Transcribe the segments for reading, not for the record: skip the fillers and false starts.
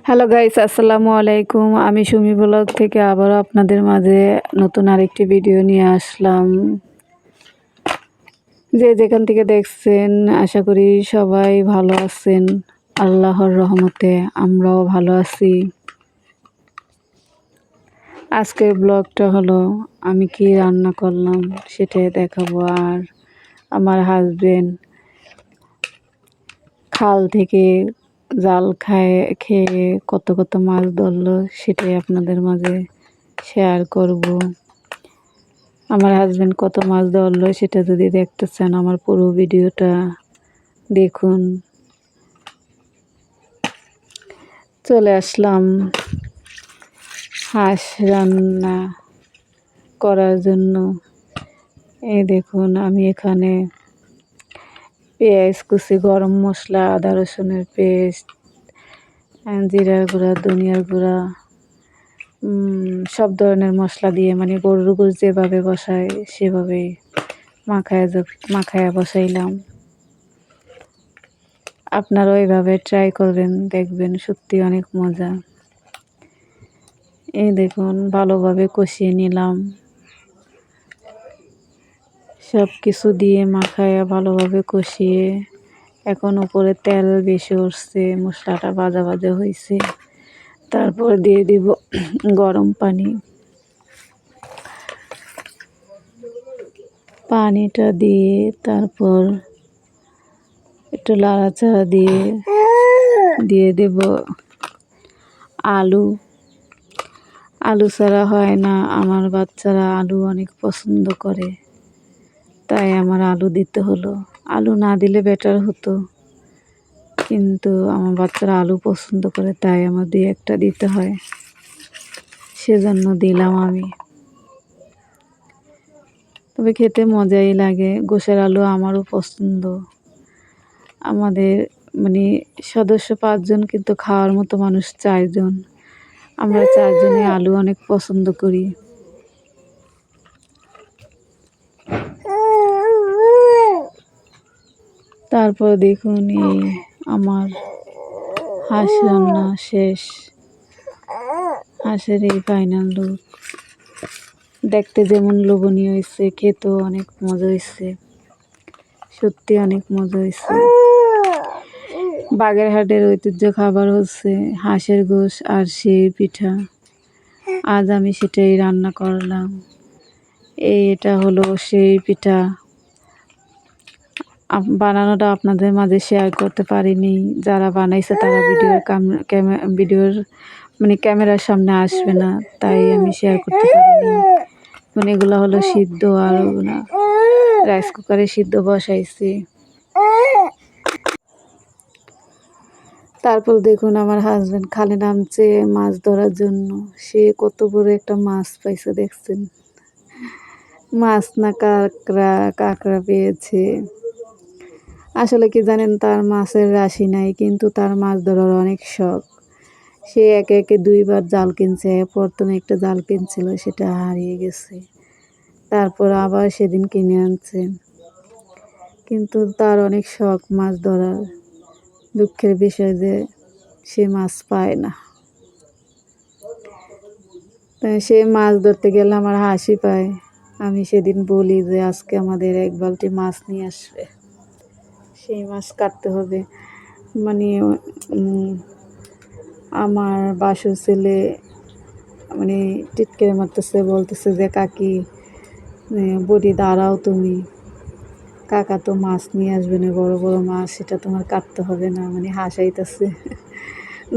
Hello guys, আসসালামু আলাইকুম। আমি সুমি ব্লগ থেকে আবারও আপনাদের মাঝে নতুন আরেকটি ভিডিও নিয়ে আসলাম। যে যেখান থেকে দেখছেন আশা করি সবাই ভালো আছেন। আল্লাহর রহমতে আমরাও ভালো আছি। আজকের ব্লগটা হলো আমি কি রান্না করলাম সেটাই দেখাবো। আর আমার হাজবেন্ড খাল থেকে জাল খেয়ে কত কত মাছ ধরলো সেটাই আপনাদের মাঝে শেয়ার করব। আমার হাজবেন্ড কত মাছ ধরলো সেটা যদি দেখতে চান আমার পুরো ভিডিওটা দেখুন। চলে আসলাম হাঁস রান্না করার জন্য। এই দেখুন আমি এখানে পেঁয়াজ কুচি, গরম মশলা, আদা রসুনের পেস্ট, জিরার গুঁড়া, ধনিয়ার গুঁড়া, সব ধরনের মশলা দিয়ে মানে গরুর গোশ যেভাবে বসায় সেভাবে মাখায়া বসাইলাম। আপনারাও এইভাবে ট্রাই করবেন, দেখবেন সত্যি অনেক মজা। এই দেখুন ভালোভাবে কষিয়ে নিলাম, সব কিছু দিয়ে মাখায়া ভালোভাবে কষিয়ে এখন উপরে তেল বেশি উঠছে, মশলাটা ভাজা ভাজা হয়েছে। তারপর দিয়ে দিব গরম পানিটা দিয়ে তারপর একটু লাড়াচাড়া দিয়ে দেব আলু। আলু ছাড়া হয় না, আমার বাচ্চারা আলু অনেক পছন্দ করে, তাই আমার আলু দিতে হলো। আলু না দিলে বেটার হতো, কিন্তু আমার বাচ্চারা আলু পছন্দ করে তাই আমার দুই একটা দিতে হয়, সেজন্য দিলাম আমি। তবে খেতে মজাই লাগে। গোশের আলু আমারও পছন্দ। আমাদের মানে সদস্য 5 জন, কিন্তু খাওয়ার মতো মানুষ 4 জন। আমরা 4 জনই আলু অনেক পছন্দ করি। তারপর দেখুন এই আমার হাঁস রান্না শেষ। হাঁসের এই ফাইনাল লুক দেখতে যেমন লোভনীয় হয়েছে, খেতেও অনেক মজা হয়েছে, সত্যি অনেক মজা হয়েছে। বাগেরহাটের ঐতিহ্য খাবার হচ্ছে হাঁসের গোশ আর সেই পিঠা। আজ আমি সেটাই রান্না করলাম। এটা হলো সেই পিঠা। বানানোটা আপনাদের মাঝে শেয়ার করতে পারিনি। যারা বানাইছে তারা ভিডিওর মানে ক্যামেরার সামনে আসবে না, তাই আমি শেয়ার করতে পারিনি। মানে এগুলো হলো সিদ্ধ, আর ওগুলো রাইস কুকারে সিদ্ধ বসাইছি। তারপর দেখুন আমার হাজবেন্ড খালে নামছে মাছ ধরার জন্য। সে কত বড় একটা মাছ পাইছে দেখছেন? মাছ না কাঁকড়া পেয়েছে। আসলে কি জানেন, তার মাছের রাশি নাই, কিন্তু তার মাছ ধরার অনেক শখ। সে একে একে 2বার জাল কিনছে। প্রথমে একটা জাল কিনছিল, সেটা হারিয়ে গেছে। তারপর আবার সেদিন কিনে আনছে, কিন্তু তার অনেক শখ মাছ ধরার। দুঃখের বিষয় যে সে মাছ পায় না। তাই সে মাছ ধরতে গেলে আমার হাসি পায়। আমি সেদিন বলি যে আজকে আমাদের 1 বালতি মাছ নিয়ে আসবে, সেই মাছ কাটতে হবে। মানে আমার বাসুর ছেলে মানে টিটকারি মারতেছে, বলতেছে যে কাকি বলি দাঁড়াও তুমি, কাকা তো মাছ নিয়ে আসবে না, বড় বড় মাছ, সেটা তোমার কাটতে হবে না। মানে হাসাইতেছে,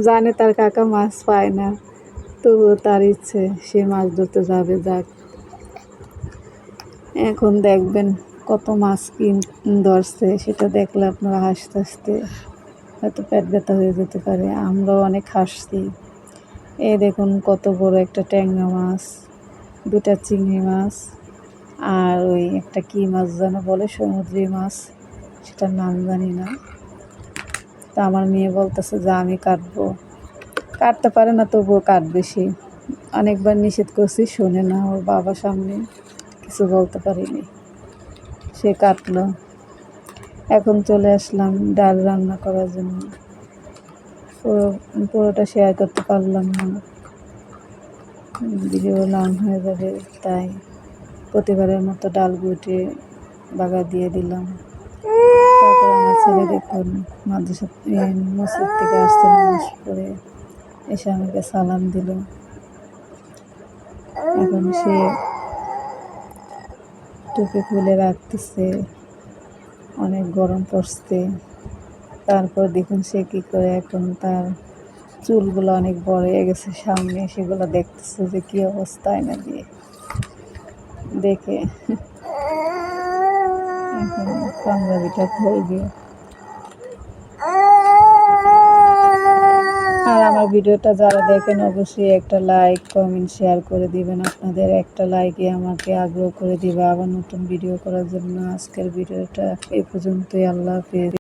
জানে তার কাকা মাছ পায় না, তবুও তার ইচ্ছে সে মাছ ধরতে যাবে। যাক, এখন দেখবেন কত মাছ ধরছে, সেটা দেখলে আপনারা হাসতে হাসতে হয়তো পেট ব্যথা হয়ে যেতে পারে। আমরাও অনেক হাসছি। এই দেখুন কত বড় একটা ট্যাংরা মাছ, 2টা চিংড়ি মাছ, আর ওই একটা কী মাছ যেন বলে, সমুদ্রি মাছ, সেটার নাম জানি না। তা আমার মেয়ে বলতেছে যে আমি কাটবো। কাটতে পারে না, তবুও কাটবে সে। অনেকবার নিষেধ করছি, শোনে না। ওর বাবার সামনে কিছু বলতে পারিনি, সে কাটলো। এখন চলে আসলাম ডাল রান্না করার জন্য। পুরোটা শেয়ার করতে পারলাম না, ভিডিও লং হয়ে যাবে, তাই প্রতিবারের মতো ডাল গুটে বাগা দিয়ে দিলাম। তারপর আমার ছেলে দেখুন মসজিদ থেকে আসতে নামাজ পড়ে এসে আমাকে সালাম দিল। এখন সে টুপি খুলে রাখতেছে, অনেক গরম পড়ছে। তারপর দেখুন সে কি করে, এখন তার চুলগুলো অনেক বড় হয়ে গেছে সামনে, সেগুলো দেখতেছে যে কি অবস্থায় না দিয়ে দেখে এখন পাঞ্জাবিটা খুলবে। আর আমার ভিডিওটা যারা দেখেন অবশ্যই একটা লাইক, কমেন্ট, শেয়ার করে দিবেন। আপনাদের একটা লাইকই আমাকে আগ্রহ করে দিবে আবার নতুন ভিডিও করার জন্য। আজকের ভিডিওটা এই পর্যন্তই। আল্লাহ হাফেজ।